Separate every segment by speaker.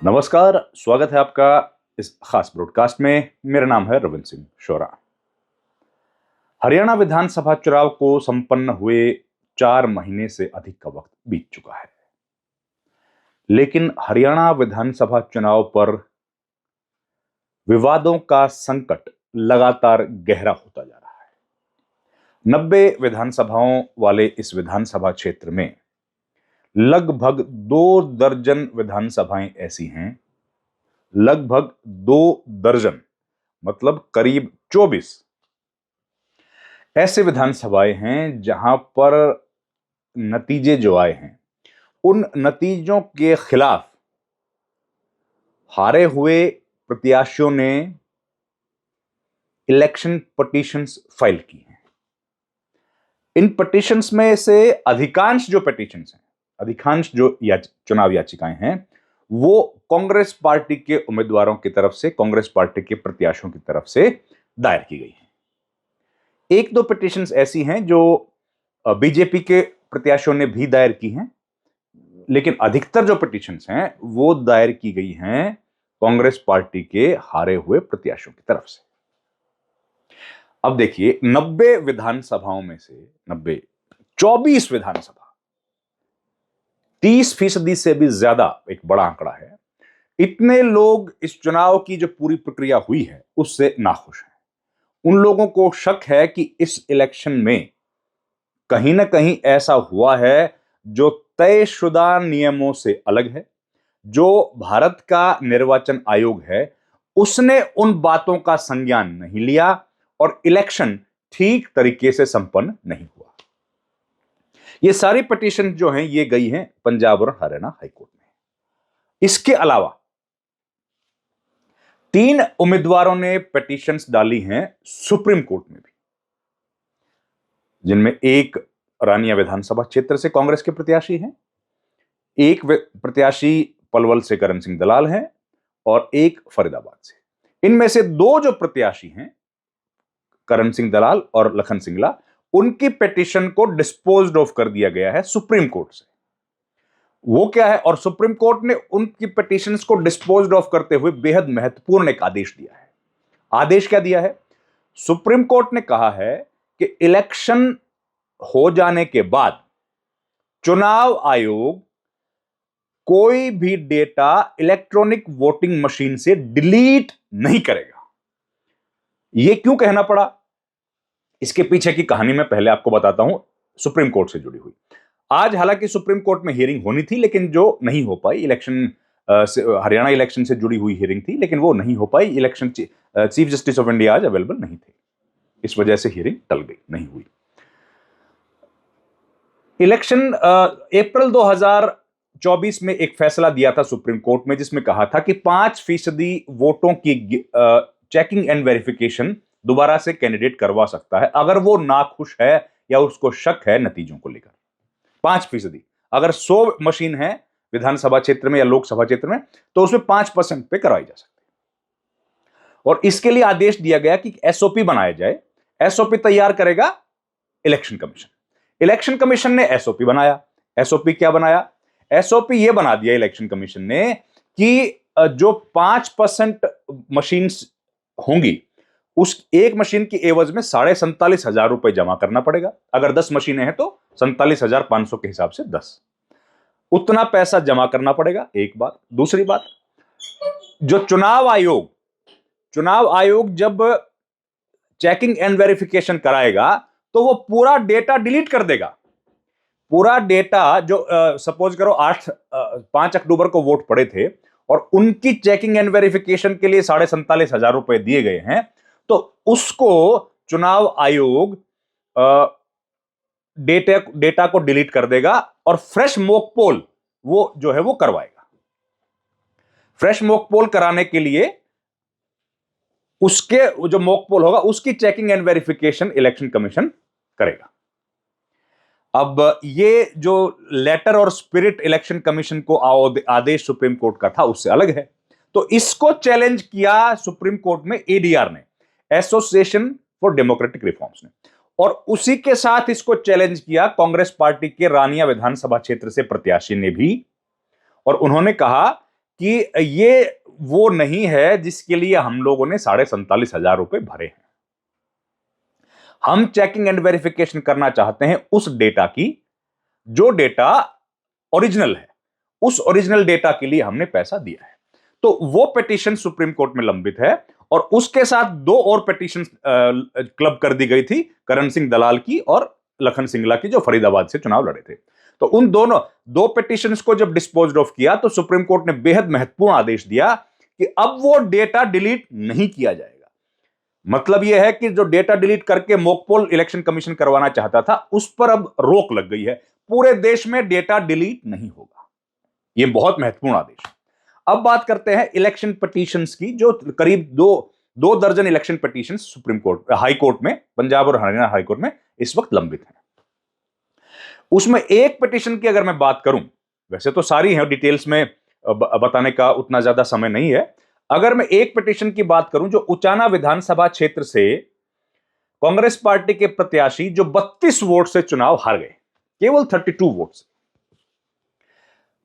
Speaker 1: नमस्कार, स्वागत है आपका इस खास ब्रॉडकास्ट में। मेरा नाम है रविंद्र सिंह शोरा। हरियाणा विधानसभा चुनाव को संपन्न हुए 4 महीने से अधिक का वक्त बीत चुका है, लेकिन हरियाणा विधानसभा चुनाव पर विवादों का संकट लगातार गहरा होता जा रहा है। 90 विधानसभाओं वाले इस विधानसभा क्षेत्र में लगभग 2 दर्जन विधानसभाएं ऐसी हैं, लगभग 2 दर्जन मतलब करीब 24 ऐसे विधानसभाएं हैं जहां पर नतीजे जो आए हैं उन नतीजों के खिलाफ हारे हुए प्रत्याशियों ने इलेक्शन पिटीशंस फाइल की हैं। इन पिटीशंस में से अधिकांश जो चुनाव याचिकाएं हैं वो कांग्रेस पार्टी के उम्मीदवारों की तरफ से, कांग्रेस पार्टी के प्रत्याशियों की तरफ से दायर की गई हैं। एक दो पिटीशंस ऐसी हैं जो बीजेपी के प्रत्याशियों ने भी दायर की हैं, लेकिन अधिकतर जो पिटीशंस हैं वो दायर की गई हैं कांग्रेस पार्टी के हारे हुए प्रत्याशियों की तरफ से। अब देखिए, 90 विधानसभाओं में से 24 विधानसभा, 30% से भी ज्यादा, एक बड़ा आंकड़ा है। इतने लोग इस चुनाव की जो पूरी प्रक्रिया हुई है उससे नाखुश हैं। उन लोगों को शक है कि इस इलेक्शन में कहीं ना कहीं ऐसा हुआ है जो तयशुदा नियमों से अलग है। जो भारत का निर्वाचन आयोग है उसने उन बातों का संज्ञान नहीं लिया और इलेक्शन ठीक तरीके से संपन्न नहीं हुआ। ये सारी पिटीशन जो हैं ये गई हैं पंजाब और हरियाणा हाईकोर्ट में। इसके अलावा 3 उम्मीदवारों ने पिटीशंस डाली हैं सुप्रीम कोर्ट में भी, जिनमें एक रानिया विधानसभा क्षेत्र से कांग्रेस के प्रत्याशी हैं, एक प्रत्याशी पलवल से करण सिंह दलाल हैं और एक फरीदाबाद से। इनमें से 2 जो प्रत्याशी हैं, करण सिंह दलाल और लखन सिंगला, उनकी पिटीशन को डिस्पोज्ड ऑफ कर दिया गया है सुप्रीम कोर्ट से। वो क्या है, और सुप्रीम कोर्ट ने उनकी पिटीशंस को डिस्पोज्ड ऑफ करते हुए बेहद महत्वपूर्ण एक आदेश दिया है। आदेश क्या दिया है? सुप्रीम कोर्ट ने कहा है कि इलेक्शन हो जाने के बाद चुनाव आयोग कोई भी डेटा इलेक्ट्रॉनिक वोटिंग मशीन से डिलीट नहीं करेगा। यह क्यों कहना पड़ा, इसके पीछे की कहानी मैं पहले आपको बताता हूं, सुप्रीम कोर्ट से जुड़ी हुई। आज हालांकि सुप्रीम कोर्ट में हियरिंग होनी थी, लेकिन जो नहीं हो पाई, हरियाणा इलेक्शन से जुड़ी हुई हियरिंग थी, लेकिन वो नहीं हो पाई। Election chief justice of India आज अवेलेबल नहीं थे, इस वजह से हियरिंग टल गई, नहीं हुई। इलेक्शन अप्रैल 2024 में एक फैसला दिया था सुप्रीम कोर्ट में, जिसमें कहा था कि 5% वोटों की चेकिंग एंड वेरिफिकेशन दोबारा से कैंडिडेट करवा सकता है अगर वो नाखुश है या उसको शक है नतीजों को लेकर। 5%। अगर 100 मशीन है विधानसभा क्षेत्र में या लोकसभा क्षेत्र में तो उसमें 5% पे करवाई जा सकती है। और इसके लिए आदेश दिया गया कि एसओपी बनाया जाए। एसओपी तैयार करेगा इलेक्शन कमीशन। इलेक्शन कमीशन ने एसओपी बनाया। एसओपी क्या बनाया? एसओपी यह बना दिया इलेक्शन कमीशन ने कि जो 5% मशीन होंगी उस एक मशीन की एवज में 47,500 रुपए जमा करना पड़ेगा। अगर 10 मशीनें हैं तो 47,500 के हिसाब से 10, उतना पैसा जमा करना पड़ेगा। एक बात। दूसरी बात, जो चुनाव आयोग जब चेकिंग एंड वेरिफिकेशन कराएगा तो वो पूरा डेटा डिलीट कर देगा। पूरा डेटा जो सपोज करो 5 अक्टूबर को वोट पड़े थे और उनकी चेकिंग एंड वेरिफिकेशन के लिए 47,500 रुपए दिए गए हैं, तो उसको चुनाव आयोग डेटा को डिलीट कर देगा और फ्रेश मॉक पोल वो जो है वो करवाएगा। फ्रेश मॉक पोल कराने के लिए उसके जो मॉक पोल होगा उसकी checking and verification election commission करेगा। अब ये जो लेटर और स्पिरिट इलेक्शन कमीशन को आदेश सुप्रीम कोर्ट का था उससे अलग है। तो इसको चैलेंज किया सुप्रीम कोर्ट में एडीआर ने, एसोसिएशन फॉर डेमोक्रेटिक रिफॉर्म्स ने, और उसी के साथ इसको चैलेंज किया कांग्रेस पार्टी के रानिया विधानसभा क्षेत्र से प्रत्याशी ने भी। और उन्होंने कहा कि ये वो नहीं है जिसके लिए हम लोगों ने 47,500 रुपए भरे हैं। हम चेकिंग एंड वेरिफिकेशन करना चाहते हैं उस डेटा की जो डेटा ओरिजिनल है, उस ओरिजिनल डेटा के लिए हमने पैसा दिया है। तो वो पिटीशन सुप्रीम कोर्ट में लंबित है और उसके साथ दो और पिटीशन क्लब कर दी गई थी, करण सिंह दलाल की और लखन सिंगला की, जो फरीदाबाद से चुनाव लड़े थे। तो उन दोनों दो पिटीशंस को जब डिस्पोज्ड ऑफ किया तो सुप्रीम कोर्ट ने बेहद महत्वपूर्ण आदेश दिया कि अब वो डेटा डिलीट नहीं किया जाएगा। मतलब यह है कि जो डेटा डिलीट करके मॉकपोल इलेक्शन कमीशन करवाना चाहता था, उस पर अब रोक लग गई है। पूरे देश में डेटा डिलीट नहीं होगा। यह बहुत महत्वपूर्ण आदेश है। अब बात करते हैं इलेक्शन पिटीशंस की, जो करीब दो दर्जन election petition supreme court, high court में, पंजाब और हरियाणा हाई कोर्ट में इस वक्त लंबित हैं। उसमें एक पिटीशन की अगर मैं बात करूं, वैसे तो सारी है, डिटेल्स में बताने का उतना ज्यादा समय नहीं है। अगर मैं एक पिटीशन की बात करूं, जो उचाना विधानसभा क्षेत्र से कांग्रेस पार्टी के प्रत्याशी जो 32 वोट से चुनाव हार गए, केवल 32 वोट से,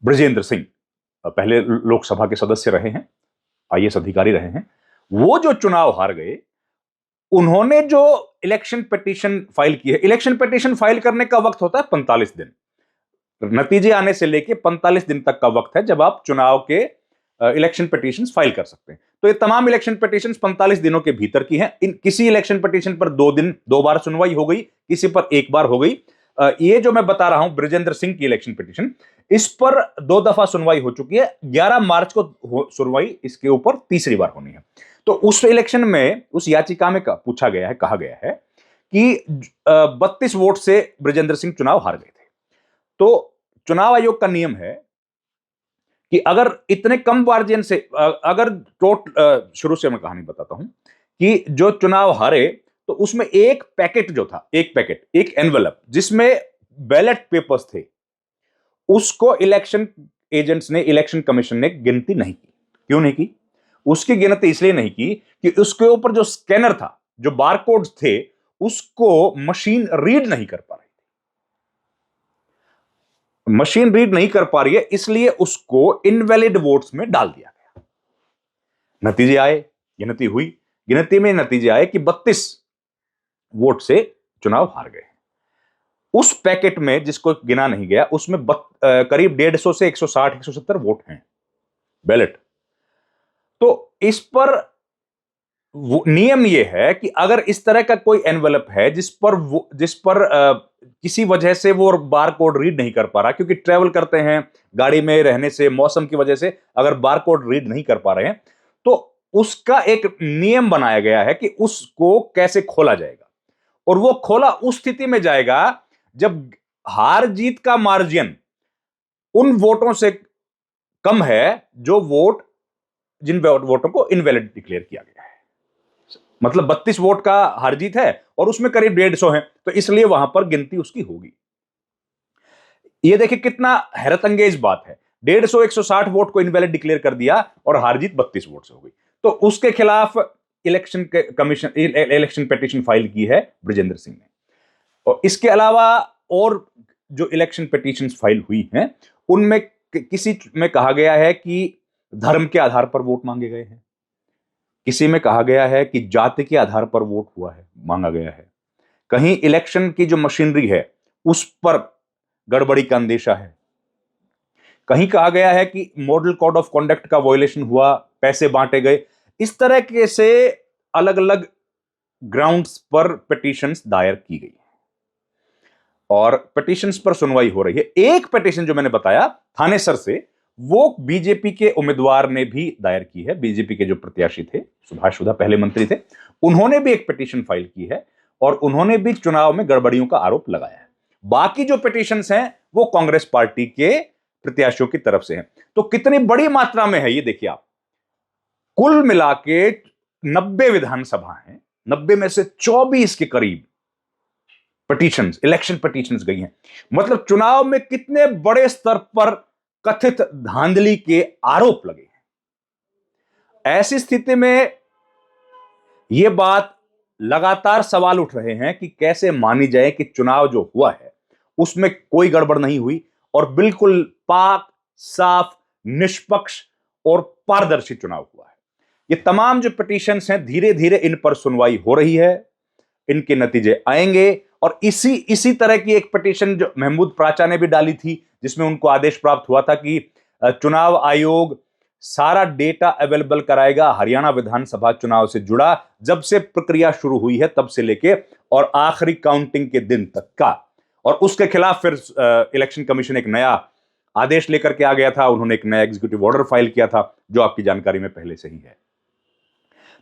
Speaker 1: ब्रजेंद्र सिंह, पहले लोकसभा के सदस्य रहे हैं, आईएएस अधिकारी रहे हैं, वो जो चुनाव हार गए, उन्होंने जो इलेक्शन पिटीशन फाइल की है, इलेक्शन पिटीशन फाइल करने का वक्त होता है 45 दिन, नतीजे आने से लेके 45 दिन तक का वक्त है जब आप चुनाव के इलेक्शन पिटीशंस फाइल कर सकते हैं। तो ये तमाम इलेक्शन पिटीशंस 45 दिनों के भीतर की हैं। किसी इलेक्शन पिटीशन पर 2 बार सुनवाई हो गई, किसी पर 1 बार हो गई। ये जो मैं बता रहा हूं ब्रजेंद्र सिंह की इलेक्शन पिटीशन, इस पर 2 दफा सुनवाई हो चुकी है। 11 मार्च को सुनवाई इसके ऊपर तीसरी बार होनी है। तो उस इलेक्शन में, उस याचिका में पूछा गया है, कहा गया है कि 32 वोट से ब्रजेंद्र सिंह चुनाव हार गए थे। तो चुनाव आयोग का नियम है कि अगर इतने कम मार्जिन से, अगर शुरू से मैं कहानी बताता हूं कि जो चुनाव हारे, तो उसमें एक पैकेट जो था, एक एनवेलप जिसमें बैलेट पेपर्स थे, उसको इलेक्शन एजेंट्स ने, इलेक्शन कमीशन ने गिनती नहीं की। क्यों नहीं की? उसकी गिनती इसलिए नहीं की कि उसके ऊपर जो स्कैनर था, जो बारकोड्स थे, उसको मशीन रीड नहीं कर पा रही। मशीन रीड नहीं कर पा रही है, इसलिए उसको इनवैलिड वोट्स में डाल दिया गया। नतीजे आए, गिनती हुई, गिनती में नतीजे आए कि 32 वोट से चुनाव हार गए। उस पैकेट में जिसको गिना नहीं गया, उसमें करीब 150 से 160 170 वोट हैं, बैलेट। तो इस पर नियम यह है कि अगर इस तरह का कोई एनवेलप है जिस पर किसी वजह से वो बार कोड रीड नहीं कर पा रहा, क्योंकि ट्रेवल करते हैं, गाड़ी में रहने से, मौसम की वजह से अगर बार कोड रीड नहीं कर पा रहे हैं, तो उसका एक नियम बनाया गया है कि उसको कैसे खोला जाएगा। और वो खोला उस स्थिति में जाएगा जब हार जीत का मार्जिन उन वोटों से कम है जिन वोटों को इनवैलिड डिक्लेयर किया गया है। मतलब 32 वोट का हार जीत है और उसमें करीब 150 है, तो इसलिए वहां पर गिनती उसकी होगी। ये देखिए कितना हैरत अंगेज बात है। 150 160 वोट को इनवैलिड डिक्लेयर कर दिया और हार जीत 32 वोट से हो गई। तो उसके खिलाफ इलेक्शन पिटीशन फाइल की है ब्रजेंद्र सिंह ने। और इसके अलावा और जो इलेक्शन पिटीशन फाइल हुई हैं, उनमें किसी में कहा गया है कि धर्म के आधार पर वोट मांगे गए हैं, किसी में कहा गया है कि जाति के आधार पर वोट हुआ है, मांगा गया है, कहीं इलेक्शन की जो मशीनरी है उस पर गड़बड़ी का अंदेशा है, कहीं कहा गया है कि मॉडल कोड ऑफ कॉन्डक्ट का वायलेशन हुआ, पैसे बांटे गए। इस तरह के से अलग अलग ग्राउंड्स पर पिटीशंस दायर की गई और पिटीशंस पर सुनवाई हो रही है। एक पिटीशन जो मैंने बताया थानेसर से, वो बीजेपी के उम्मीदवार ने भी दायर की है। बीजेपी के जो प्रत्याशी थे, सुभाष सुधा पहले मंत्री थे, उन्होंने भी एक पिटीशन फाइल की है और उन्होंने भी चुनाव में गड़बड़ियों का आरोप लगाया है। बाकी जो पिटीशंस हैं वो कांग्रेस पार्टी के प्रत्याशियों की तरफ से हैं। तो कितनी बड़ी मात्रा में है ये देखिए आप। कुल मिला के 90 विधानसभा हैं, 90 में से 24 के करीब पिटीशंस, इलेक्शन पिटीशंस गई हैं। मतलब चुनाव में कितने बड़े स्तर पर कथित धांधली के आरोप लगे हैं। ऐसी स्थिति में यह बात लगातार सवाल उठ रहे हैं कि कैसे मानी जाए कि चुनाव जो हुआ है उसमें कोई गड़बड़ नहीं हुई और बिल्कुल पाक, साफ, निष्पक्ष और पारदर्शी चुनाव हुआ है। ये तमाम जो पिटीशंस हैं, धीरे धीरे इन पर सुनवाई हो रही है, इनके नतीजे आएंगे। और इसी तरह की एक पिटीशन जो महमूद प्राचा ने भी डाली थी, जिसमें उनको आदेश प्राप्त हुआ था कि चुनाव आयोग सारा डेटा अवेलेबल कराएगा हरियाणा विधानसभा चुनाव से जुड़ा, जब से प्रक्रिया शुरू हुई है तब से लेके और आखिरी काउंटिंग के दिन तक का। और उसके खिलाफ फिर इलेक्शन कमीशन एक नया आदेश लेकर के आ गया था, उन्होंने एक नया एग्जीक्यूटिव ऑर्डर फाइल किया था, जो आपकी जानकारी में पहले से ही है।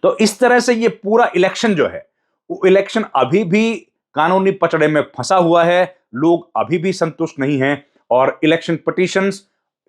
Speaker 1: तो इस तरह से ये पूरा इलेक्शन जो है, वो इलेक्शन अभी भी कानूनी पचड़े में फंसा हुआ है, लोग अभी भी संतुष्ट नहीं हैं। और इलेक्शन पिटीशंस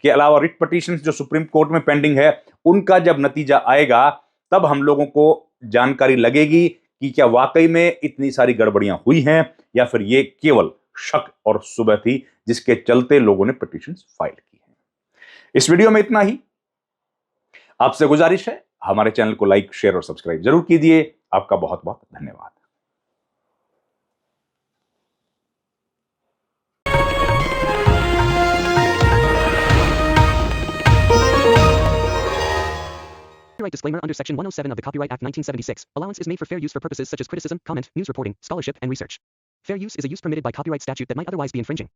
Speaker 1: के अलावा रिट पिटीशंस जो सुप्रीम कोर्ट में पेंडिंग है, उनका जब नतीजा आएगा तब हम लोगों को जानकारी लगेगी कि क्या वाकई में इतनी सारी गड़बड़ियां हुई हैं या फिर ये केवल शक और सुबह थी जिसके चलते लोगों ने पिटीशंस फाइल की हैं। इस वीडियो में इतना ही। आपसे गुजारिश है, हमारे चैनल को लाइक, शेयर और सब्सक्राइब जरूर कीजिए। आपका बहुत बहुत धन्यवाद।
Speaker 2: Copyright disclaimer under Section 107 of the Copyright Act 1976. Allowance is made for fair use for purposes such as criticism, comment, news reporting, scholarship, and research. Fair use is a use permitted by copyright statute that might otherwise be infringing.